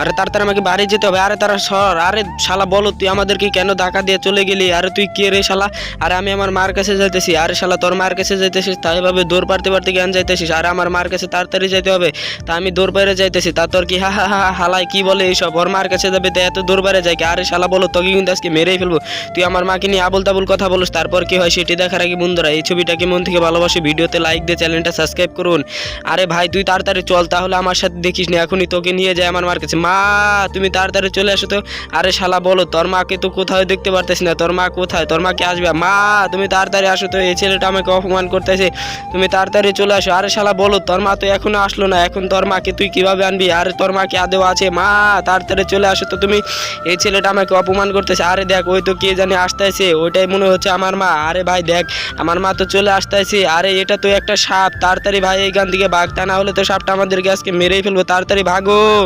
আরে তাড়াতাড়ি আমাকে বাড়ি যেতে হবে। আরে তারা সর। আরে শালা বলো তুই আমাদেরকে কেন ধাক্কা দিয়ে চলে গেলি? আরে তুই কে রে শালা? আরে আমি আমার মার কাছে যাইতেছি। আরে শালা তোর মার কাছে যাইতেছিস তাই ভাবে দৌড় পারতে পারতে জ্ঞান যাইতেছিস। আরে আমার মার কাছে তাড়াতাড়ি যাইতে হবে, তা আমি দৌড় বাইরে যাইতেছি। তা তোর কি হা হা হা হালাই কি বলে এইসব? ওর মার কাছে যাবে তাই এত দৌড় বাইরে যায় কি? আরে শালা বলো তোকে কিন্তু আজকে মেরেই ফেলবো। তুই আমার মাকে নিয়ে আবল তাবল কথা বলিস, তারপর কি হয় সেটি দেখার আগে বন্ধুরা এই ছবিটাকে মন থেকে ভালোবাসে, ভিডিওতে লাইক দিয়ে চ্যানেলটা সাবস্ক্রাইব করুন। আরে ভাই তুই তাড়াতাড়ি চল, তাহলে আমার সাথে দেখিস না, এখনই তোকে নিয়ে যায় আমার মার কাছে। মা তুমি তাড়াতাড়ি চলে আসো তো। আরে শালা বলো তোর মাকে তো কোথাও দেখতে পারতেছি না, তোর মা কোথায়? তোর মাকে আসবে। মা তুমি তাড়াতাড়ি আসো তো, এই ছেলেটা আমাকে অপমান করতেছে, তুমি তাড়াতাড়ি চলে আসো। আরে শালা বলো তোর মা তো এখনো আসলো না, এখন তোর মাকে তুই কিভাবে আনবি? আরে তোর মাকে আদেও আছে? মা তাড়াতাড়ি চলে আসো তো তুমি, এই ছেলেটা আমাকে অপমান করতেছে। আরে দেখ ওই তো কে জানে আসতেছে, ওইটাই মনে হচ্ছে আমার মা। আরে ভাই দেখ আমার মা তো চলে আসতেছে। আরে এটা তো একটা সাপ, তাড়াতাড়ি ভাই এইখান থেকে ভাগ, তা না হলে তো সাপটা আমাদেরকে আজকে মেরেই ফেলবো, তাড়াতাড়ি ভাগো।